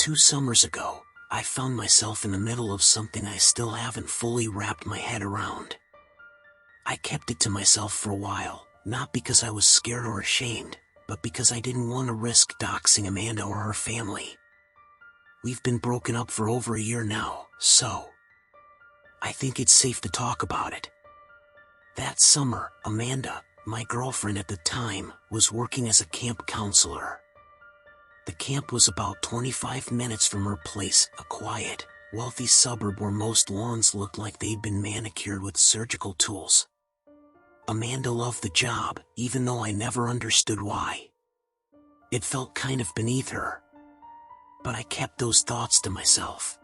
2 summers ago, I found myself in the middle of something I still haven't fully wrapped my head around. I kept it to myself for a while, not because I was scared or ashamed, but because I didn't want to risk doxing Amanda or her family. We've been broken up for over a year now, so I think it's safe to talk about it. That summer, Amanda, my girlfriend at the time, was working as a camp counselor. The camp was about 25 minutes from her place, a quiet, wealthy suburb where most lawns looked like they'd been manicured with surgical tools. Amanda loved the job, even though I never understood why. It felt kind of beneath her. But I kept those thoughts to myself.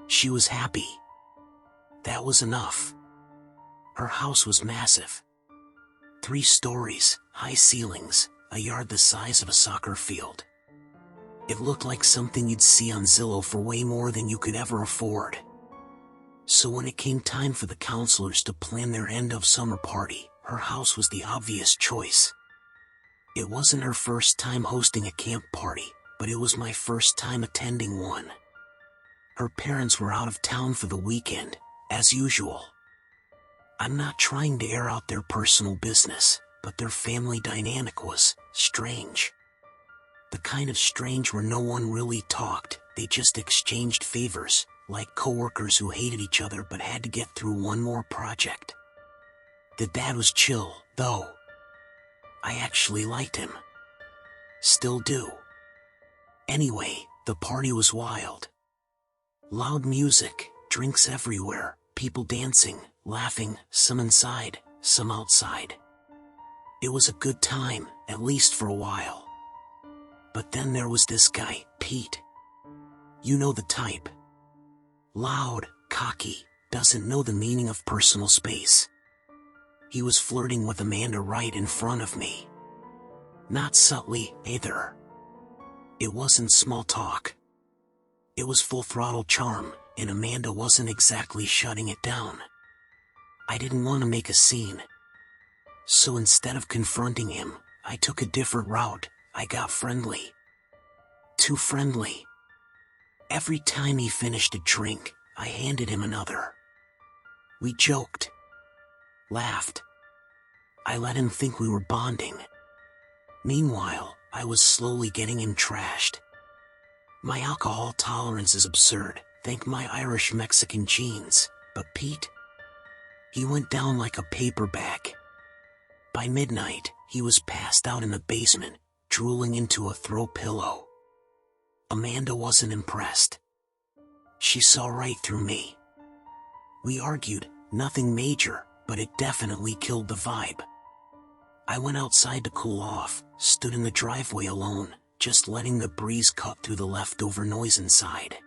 She was happy. That was enough. Her house was massive. 3 stories, high ceilings, a yard the size of a soccer field. It looked like something you'd see on Zillow for way more than you could ever afford. So when it came time for the counselors to plan their end-of-summer party, her house was the obvious choice. It wasn't her first time hosting a camp party, but it was my first time attending one. Her parents were out of town for the weekend, as usual. I'm not trying to air out their personal business, but their family dynamic was strange. The kind of strange where no one really talked, they just exchanged favors, like coworkers who hated each other but had to get through one more project. The dad was chill, though. I actually liked him. Still do. Anyway, the party was wild. Loud music, drinks everywhere, people dancing, laughing, some inside, some outside. It was a good time, at least for a while. But then there was this guy, Pete. You know the type. Loud, cocky, doesn't know the meaning of personal space. He was flirting with Amanda right in front of me. Not subtly, either. It wasn't small talk. It was full-throttle charm, and Amanda wasn't exactly shutting it down. I didn't want to make a scene. So instead of confronting him, I took a different route. I got friendly. Too friendly. Every time he finished a drink, I handed him another. We joked. Laughed. I let him think we were bonding. Meanwhile, I was slowly getting him trashed. My alcohol tolerance is absurd, thank my Irish-Mexican genes, but Pete? He went down like a paper bag. By midnight, he was passed out in the basement, drooling into a throw pillow. Amanda wasn't impressed. She saw right through me. We argued, nothing major, but it definitely killed the vibe. I went outside to cool off, stood in the driveway alone, just letting the breeze cut through the leftover noise inside.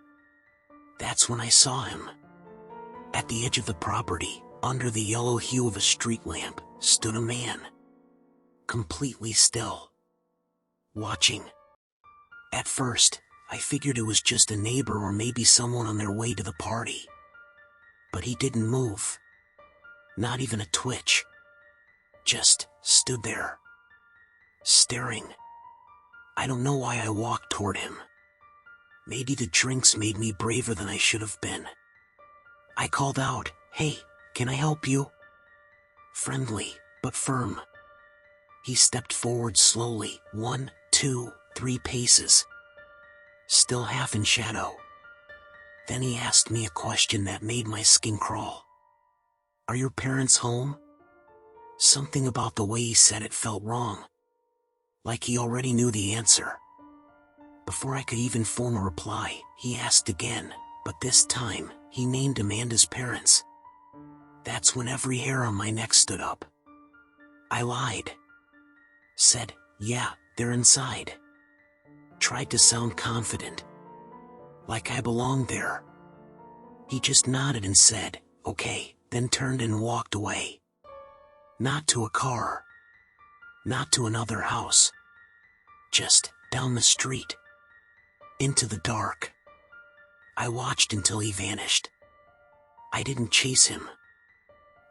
That's when I saw him. At the edge of the property, under the yellow hue of a street lamp, stood a man. Completely still. Watching. At first, I figured it was just a neighbor or maybe someone on their way to the party. But he didn't move. Not even a twitch. Just stood there. Staring. I don't know why I walked toward him. Maybe the drinks made me braver than I should have been. I called out, "Hey, can I help you?" Friendly, but firm. He stepped forward slowly, 1, 2, 3 paces. Still half in shadow. Then he asked me a question that made my skin crawl. "Are your parents home?" Something about the way he said it felt wrong. Like he already knew the answer. Before I could even form a reply, he asked again, but this time, he named Amanda's parents. That's when every hair on my neck stood up. I lied. Said, "Yeah, they're inside." Tried to sound confident. Like I belonged there. He just nodded and said, "Okay," then turned and walked away. Not to a car. Not to another house. Just down the street. Into the dark. I watched until he vanished. I didn't chase him.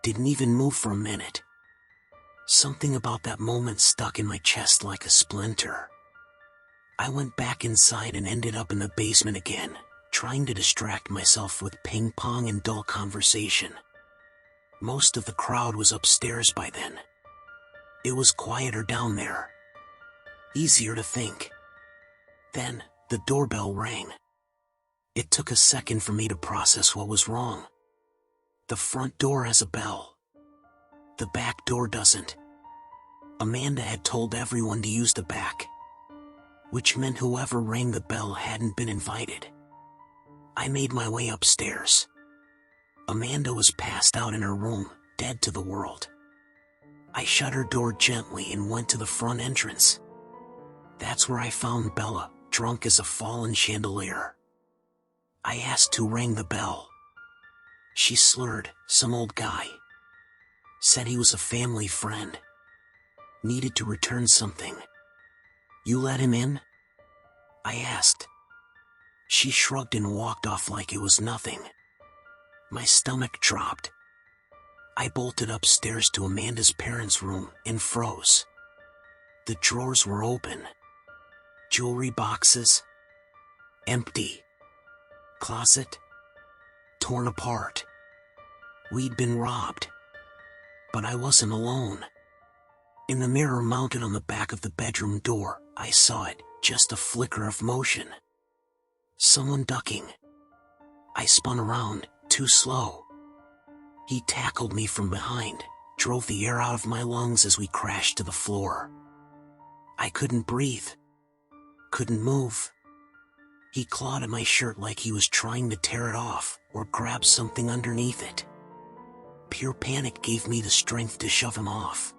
Didn't even move for a minute. Something about that moment stuck in my chest like a splinter. I went back inside and ended up in the basement again, trying to distract myself with ping pong and dull conversation. Most of the crowd was upstairs by then. It was quieter down there. Easier to think. Then, the doorbell rang. It took a second for me to process what was wrong. The front door has a bell. The back door doesn't. Amanda had told everyone to use the back, which meant whoever rang the bell hadn't been invited. I made my way upstairs. Amanda was passed out in her room, dead to the world. I shut her door gently and went to the front entrance. That's where I found Bella, drunk as a fallen chandelier. I asked who rang the bell. She slurred, some old guy. Said he was a family friend. Needed to return something. You let him in? I asked. She shrugged and walked off like it was nothing. My stomach dropped. I bolted upstairs to Amanda's parents' room and froze. The drawers were open. Jewelry boxes. Empty. Closet. Torn apart. We'd been robbed. But I wasn't alone. In the mirror mounted on the back of the bedroom door, I saw it, just a flicker of motion. Someone ducking. I spun around, too slow. He tackled me from behind, drove the air out of my lungs as we crashed to the floor. I couldn't breathe. Couldn't move. He clawed at my shirt like he was trying to tear it off, or grab something underneath it. Pure panic gave me the strength to shove him off.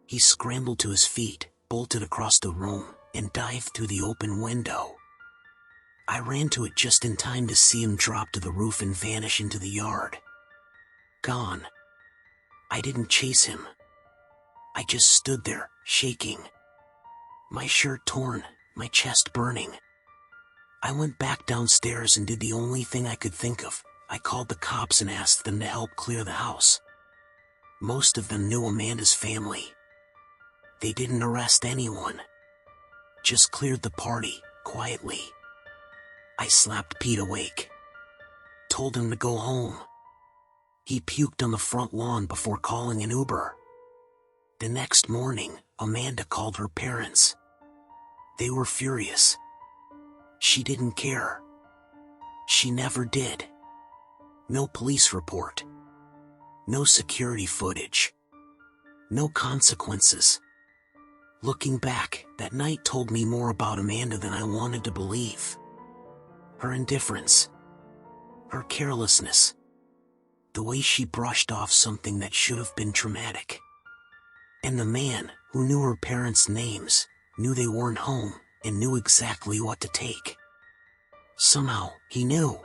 He scrambled to his feet, bolted across the room, and dived through the open window. I ran to it just in time to see him drop to the roof and vanish into the yard. Gone. I didn't chase him. I just stood there, shaking. My shirt torn, my chest burning. I went back downstairs and did the only thing I could think of. I called the cops and asked them to help clear the house. Most of them knew Amanda's family. They didn't arrest anyone. Just cleared the party, quietly. I slapped Pete awake. Told him to go home. He puked on the front lawn before calling an Uber. The next morning, Amanda called her parents. They were furious. She didn't care. She never did. No police report. No security footage. No consequences. Looking back, that night told me more about Amanda than I wanted to believe. Her indifference. Her carelessness. The way she brushed off something that should have been traumatic. And the man, who knew her parents' names, knew they weren't home, and knew exactly what to take. Somehow, he knew.